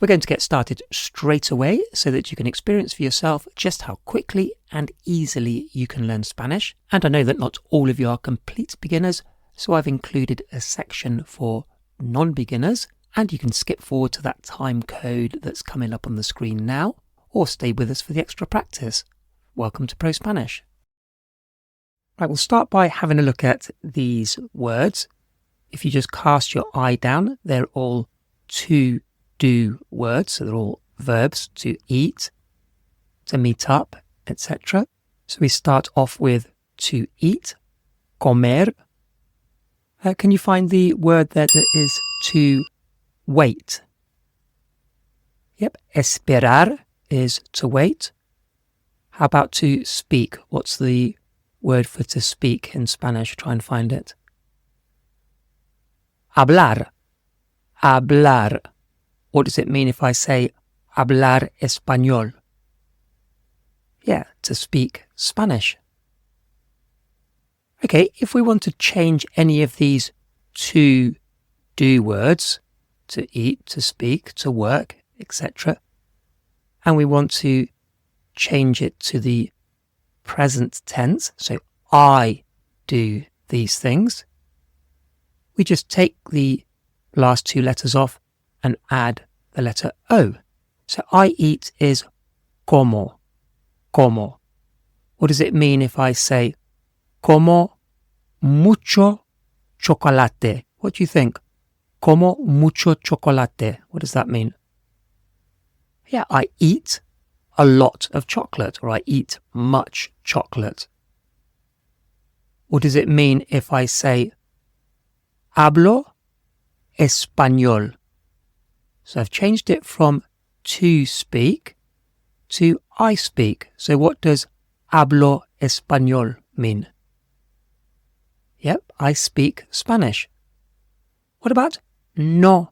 We're going to get started straight away so that you can experience for yourself just how quickly and easily you can learn Spanish. And I know that not all of you are complete beginners, so I've included a section for non-beginners, and you can skip forward to that time code that's coming up on the screen now, or stay with us for the extra practice. Welcome to ProSpanish. Right, we'll start by having a look at these words. If you just cast your eye down, they're all to-do words, so they're all verbs: to eat, to meet up, etc. So we start off with to eat, comer. Can you find the word there that is to wait? Yep, esperar is to wait. How about to speak? What's the word for to speak in Spanish? Try and find it. Hablar. Hablar. What does it mean if I say hablar español? Yeah, to speak Spanish. Okay, if we want to change any of these to-do words, to eat, to speak, to work, etc., and we want to change it to the present tense, so I do these things, we just take the last two letters off and add the letter O. So I eat is como, como. What does it mean if I say como mucho chocolate? What do you think? Como mucho chocolate. What does that mean? Yeah, I eat a lot of chocolate, or I eat much chocolate. What does it mean if I say hablo español? So I've changed it from to speak to I speak. So what does hablo español mean? Yep, I speak Spanish. What about no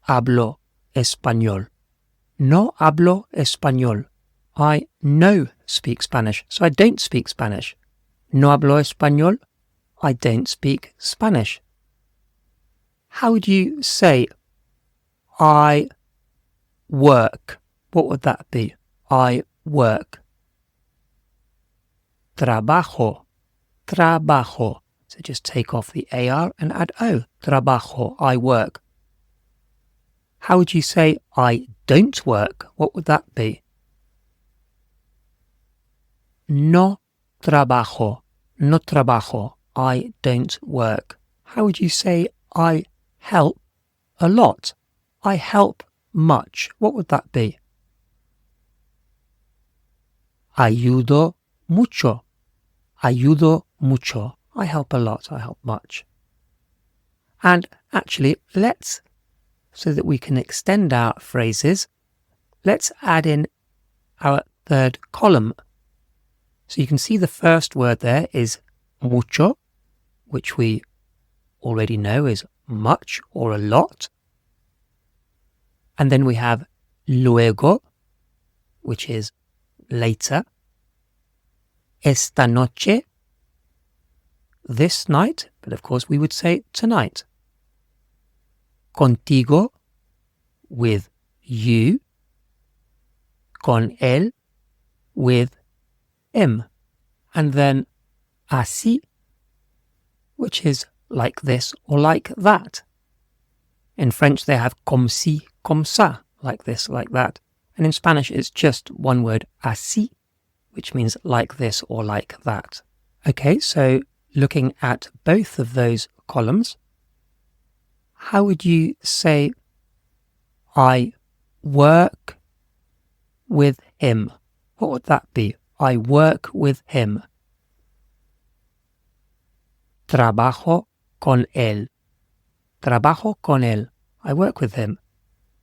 hablo español? No hablo español. I no speak Spanish, so I don't speak Spanish. No hablo español. I don't speak Spanish. How would you say I work? What would that be? I work. Trabajo. Trabajo. So just take off the AR and add O. Trabajo. I work. How would you say I don't work? What would that be? No trabajo. No trabajo. I don't work. How would you say I help a lot? I help much. What would that be? Ayudo mucho. Ayudo mucho. I help a lot. I help much. And actually, so that we can extend our phrases, let's add in our third column. So you can see the first word there is mucho, which we already know is much or a lot. And then we have luego, which is later. Esta noche, this night, but of course we would say tonight. Contigo, with you. Con él, with him. And then así, which is like this or like that. In French they have comme ci, comme ça, like this, like that. And in Spanish it's just one word, así, which means like this or like that. Okay, so looking at both of those columns, how would you say I work with him? What would that be? I work with him. Trabajo con él. Trabajo con él. I work with him.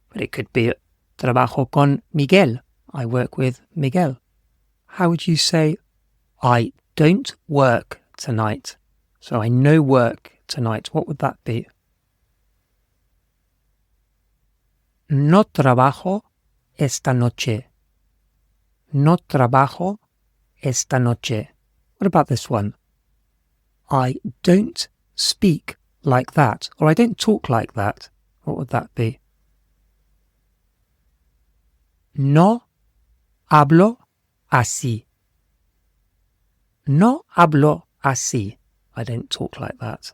But it could be trabajo con Miguel. I work with Miguel. How would you say I don't work tonight? So I no work tonight. What would that be? No trabajo esta noche. No trabajo esta noche. What about this one? I don't speak like that, or I don't talk like that. What would that be? No hablo así. No hablo así. I don't talk like that.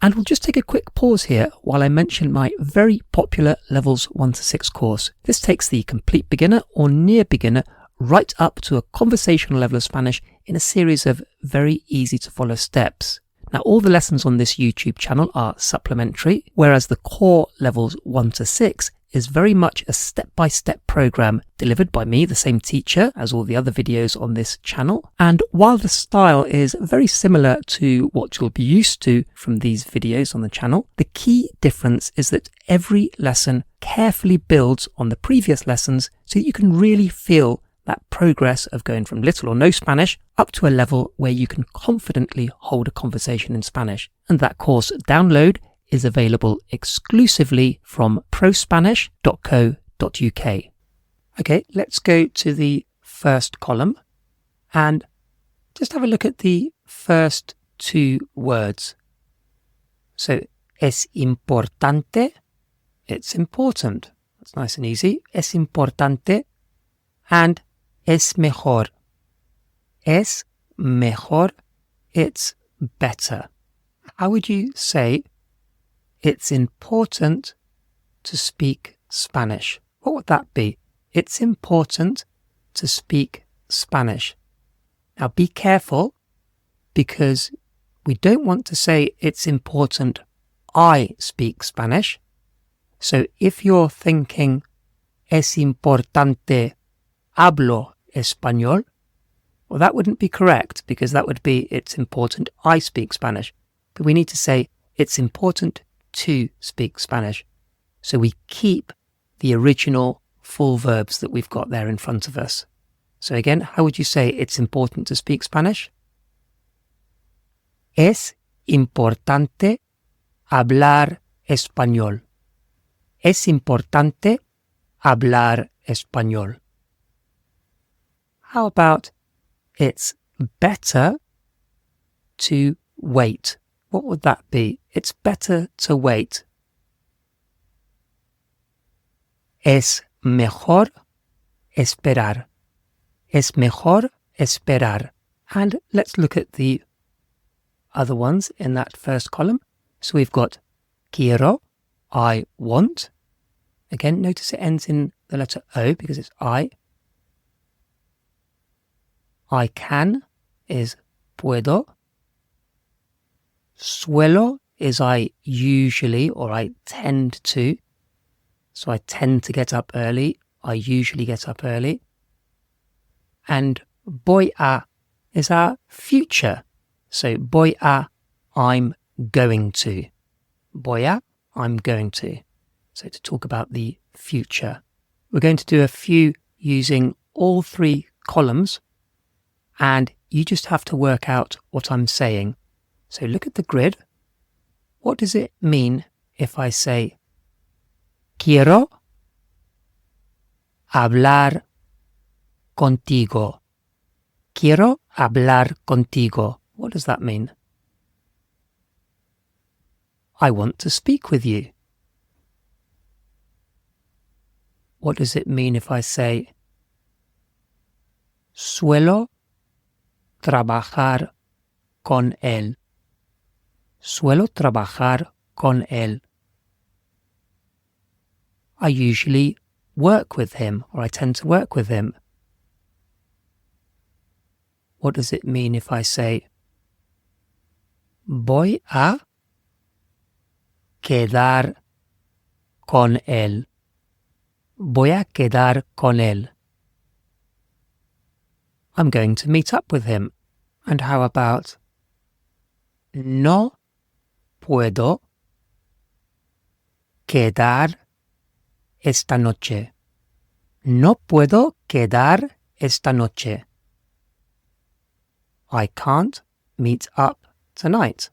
And we'll just take a quick pause here while I mention my very popular Levels 1 to 6 course. This takes the complete beginner or near beginner right up to a conversational level of Spanish in a series of very easy to follow steps. Now, all the lessons on this YouTube channel are supplementary, whereas the core Levels 1 to 6 is very much a step-by-step program delivered by me, the same teacher as all the other videos on this channel. And while the style is very similar to what you'll be used to from these videos on the channel, the key difference is that every lesson carefully builds on the previous lessons so that you can really feel that progress of going from little or no Spanish up to a level where you can confidently hold a conversation in Spanish. And that course download is available exclusively from prospanish.co.uk. Okay, let's go to the first column and just have a look at the first two words. So, es importante, it's important. That's nice and easy. Es importante. And es mejor. Es mejor, it's better. How would you say it's important to speak Spanish? What would that be? It's important to speak Spanish. Now be careful, because we don't want to say it's important I speak Spanish. So if you're thinking es importante hablo español, well, that wouldn't be correct, because that would be it's important I speak Spanish. But we need to say it's important to speak Spanish. So we keep the original full verbs that we've got there in front of us. So again, how would you say it's important to speak Spanish? Es importante hablar español. Es importante hablar español. How about it's better to wait? What would that be? It's better to wait. Es mejor esperar. Es mejor esperar. And let's look at the other ones in that first column. So we've got quiero, I want. Again, notice it ends in the letter O because it's I. I can is puedo. Suelo is I usually or I tend to. So I tend to get up early. I usually get up early. And voy a is our future. So voy a, I'm going to. Voy a, I'm going to. So to talk about the future. We're going to do a few using all three columns, and you just have to work out what I'm saying. So look at the grid. What does it mean if I say quiero hablar contigo? Quiero hablar contigo. What does that mean? I want to speak with you. What does it mean if I say suelo trabajar con él? Suelo trabajar con él. I usually work with him, or I tend to work with him. What does it mean if I say voy a quedar con él? Voy a quedar con él. I'm going to meet up with him. And how about no puedo quedar esta noche? No puedo quedar esta noche. I can't meet up tonight.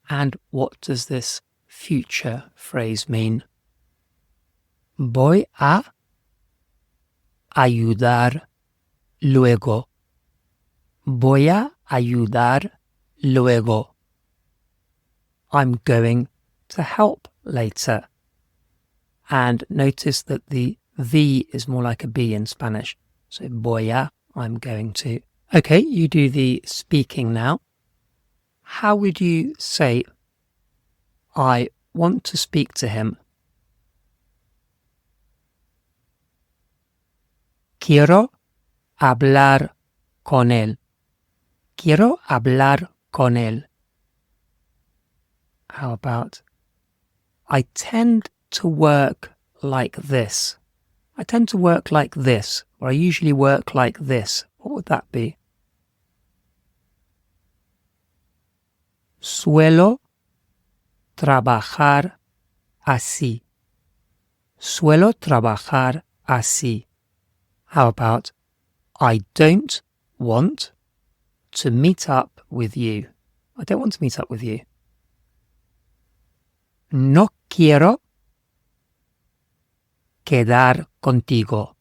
And what does this future phrase mean? Voy a ayudar luego. Voy a ayudar luego. I'm going to help later. And notice that the V is more like a B in Spanish. So voy a, I'm going to. Okay, you do the speaking now. How would you say, I want to speak to him? Quiero hablar con él. Quiero hablar con él. How about, I tend to work like this. I tend to work like this, or I usually work like this. What would that be? Suelo trabajar así. Suelo trabajar así. How about, I don't want to meet up with you. I don't want to meet up with you. No quiero quedar contigo.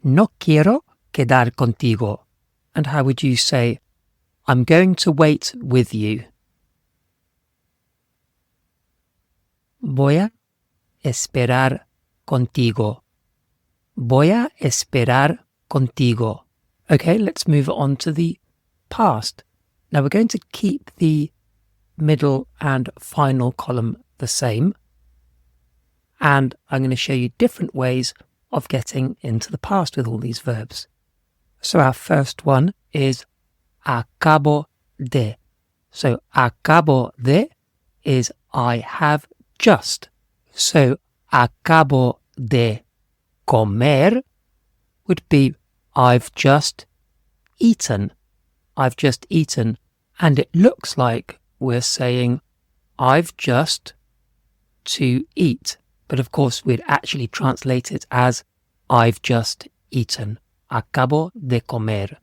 No quiero quedar contigo. And how would you say, I'm going to wait with you? Voy a esperar contigo. Voy a esperar contigo. Okay, let's move on to the past. Now we're going to keep the middle and final column the same. And I'm going to show you different ways of getting into the past with all these verbs. So our first one is acabo de. So acabo de is I have just. So acabo de comer would be I've just eaten. I've just eaten. And it looks like we're saying I've just to eat. But of course we'd actually translate it as I've just eaten. Acabo de comer.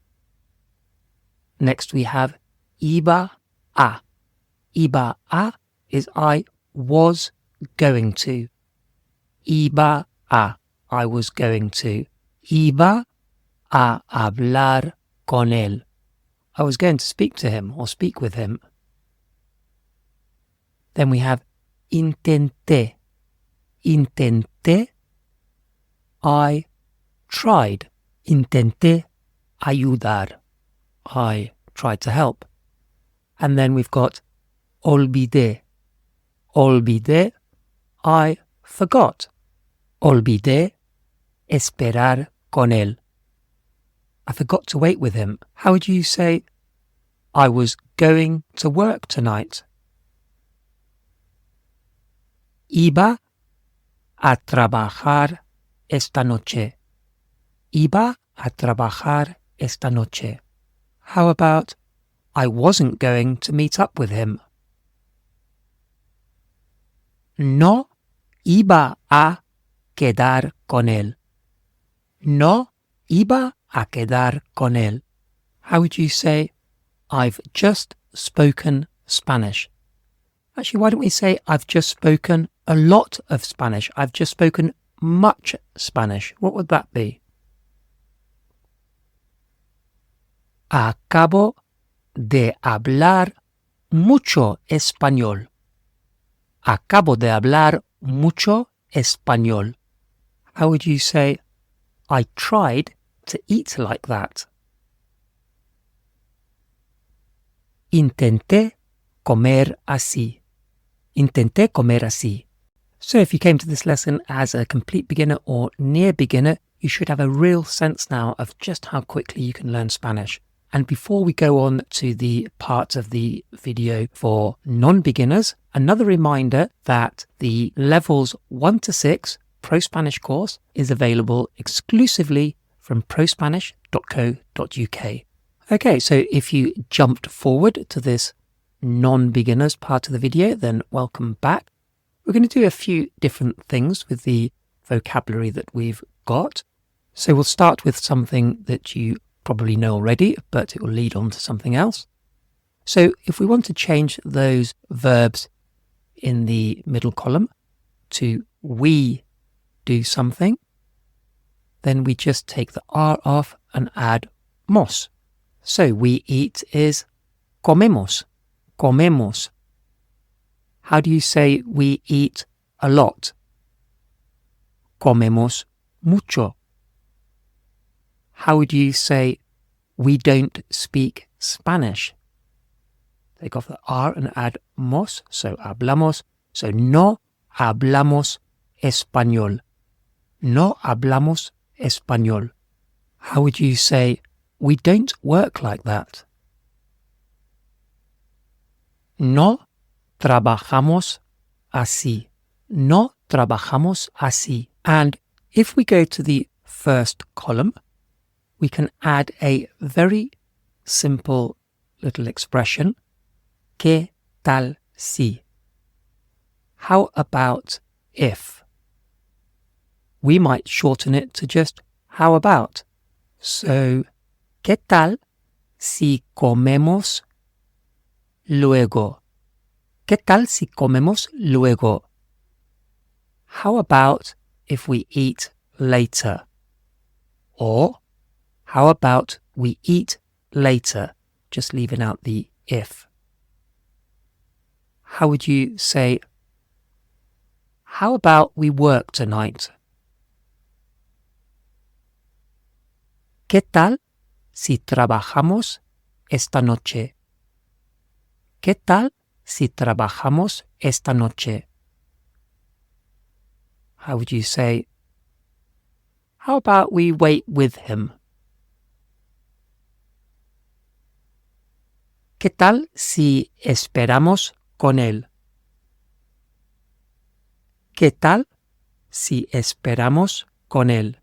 Next we have iba a. Iba a is I was going to. Iba a. I was going to. Iba a hablar con él. I was going to speak to him or speak with him. Then we have intenté. Intenté. I tried. Intenté ayudar. I tried to help. And then we've got olvidé. Olvidé. I forgot. Olvidé esperar con él. I forgot to wait with him. How would you say, I was going to work tonight? Iba a trabajar esta noche. Iba a trabajar esta noche. How about, I wasn't going to meet up with him? No iba a quedar con él. No iba a quedar con él. How would you say, I've just spoken Spanish? Actually, why don't we say, I've just spoken a lot of Spanish. I've just spoken much Spanish. What would that be? Acabo de hablar mucho español. Acabo de hablar mucho español. How would you say, I tried to eat like that? Intenté comer así. Intenté comer así. So if you came to this lesson as a complete beginner or near beginner, you should have a real sense now of just how quickly you can learn Spanish. And before we go on to the part of the video for non-beginners, another reminder that the levels 1 to 6 ProSpanish course is available exclusively from prospanish.co.uk. Okay, so if you jumped forward to this non-beginners part of the video, then welcome back. We're going to do a few different things with the vocabulary that we've got. So we'll start with something that you probably know already, but it will lead on to something else. So if we want to change those verbs in the middle column to we do something, then we just take the R off and add mos. So we eat is comemos. Comemos. How do you say we eat a lot? Comemos mucho. How would you say, we don't speak Spanish? Take off the R and add mos, so hablamos. So no hablamos español. No hablamos español. How would you say, we don't work like that? No trabajamos así. No trabajamos así. And if we go to the first column, we can add a very simple little expression. ¿Qué tal si? How about if? We might shorten it to just how about. So, ¿qué tal si comemos luego? ¿Qué tal si comemos luego? How about if we eat later? Or, how about we eat later? Just leaving out the if. How would you say, how about we work tonight? ¿Qué tal si trabajamos esta noche? ¿Qué tal si trabajamos esta noche? How would you say, how about we wait with him? ¿Qué tal si esperamos con él? ¿Qué tal si esperamos con él?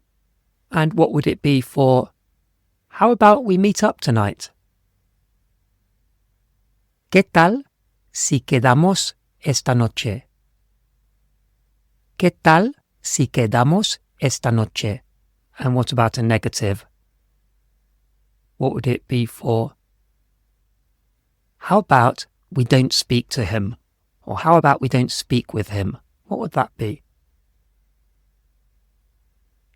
And what would it be for, how about we meet up tonight? ¿Qué tal si quedamos esta noche? ¿Qué tal si quedamos esta noche? And what about a negative? What would it be for, how about we don't speak to him? Or how about we don't speak with him? What would that be?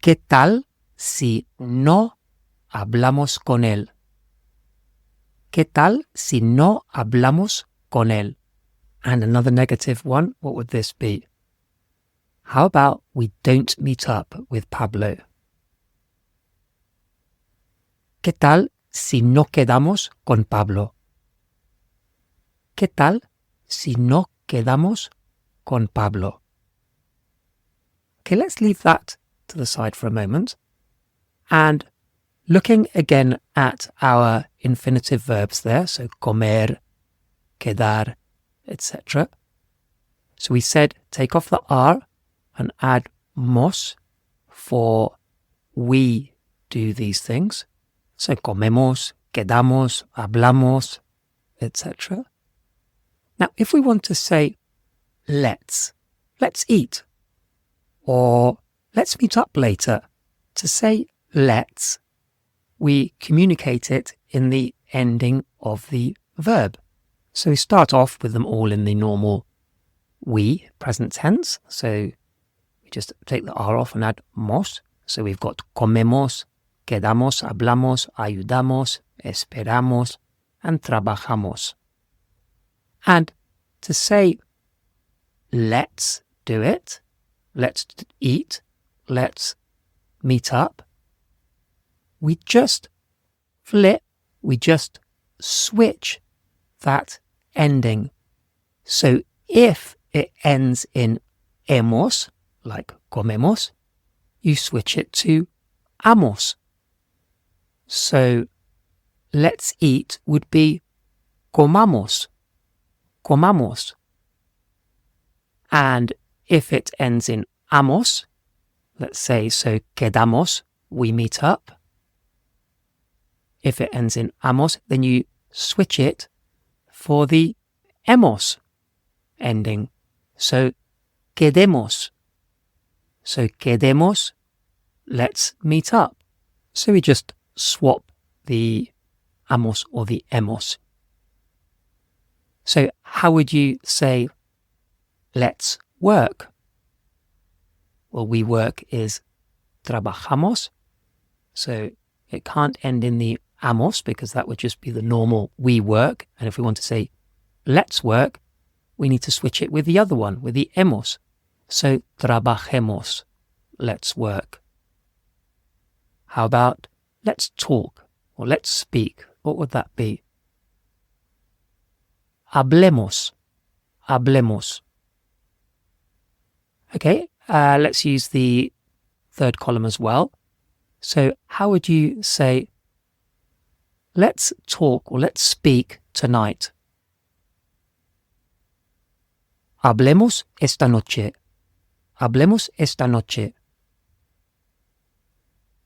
¿Qué tal si no hablamos con él? ¿Qué tal si no hablamos con él? And another negative one, what would this be? How about we don't meet up with Pablo? ¿Qué tal si no quedamos con Pablo? ¿Qué tal si no quedamos con Pablo? Okay, let's leave that to the side for a moment. And looking again at our infinitive verbs there, so comer, quedar, etc. So we said take off the R and add mos for we do these things. So comemos, quedamos, hablamos, etc. Now, if we want to say let's eat, or let's meet up later, to say let's, we communicate it in the ending of the verb. So we start off with them all in the normal we, present tense. So we just take the R off and add mos. So we've got comemos, quedamos, hablamos, ayudamos, esperamos, and trabajamos. And to say let's do it, let's eat, let's meet up, we just flip, we just switch that ending. So if it ends in hemos, like comemos, you switch it to amos. So let's eat would be comamos, comamos. And if it ends in amos, let's say, so quedamos, we meet up. If it ends in amos, then you switch it for the hemos ending. So quedemos. So quedemos, let's meet up. So we just swap the amos or the hemos. So how would you say let's work? Well, we work is trabajamos. So it can't end in the amos because that would just be the normal we work. And if we want to say let's work, we need to switch it with the other one, with the hemos. So trabajemos, let's work. How about let's talk or let's speak? What would that be? Hablemos. Hablemos. Okay, let's use the third column as well. So how would you say, let's talk or let's speak tonight? Hablemos esta noche. Hablemos esta noche.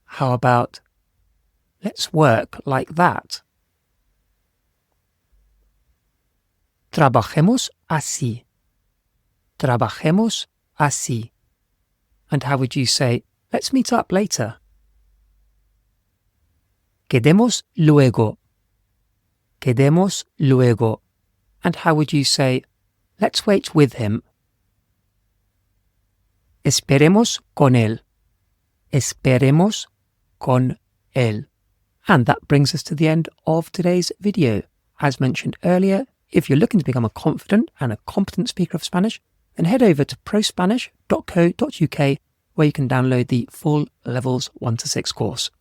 How about, let's work like that? Trabajemos así. Trabajemos así. And how would you say, let's meet up later? Quedemos luego. Quedemos luego. And how would you say, let's wait with him? Esperemos con él. Esperemos con él. And that brings us to the end of today's video. As mentioned earlier, if you're looking to become a confident and a competent speaker of Spanish, then head over to prospanish.co.uk where you can download the full Levels 1 to 6 course.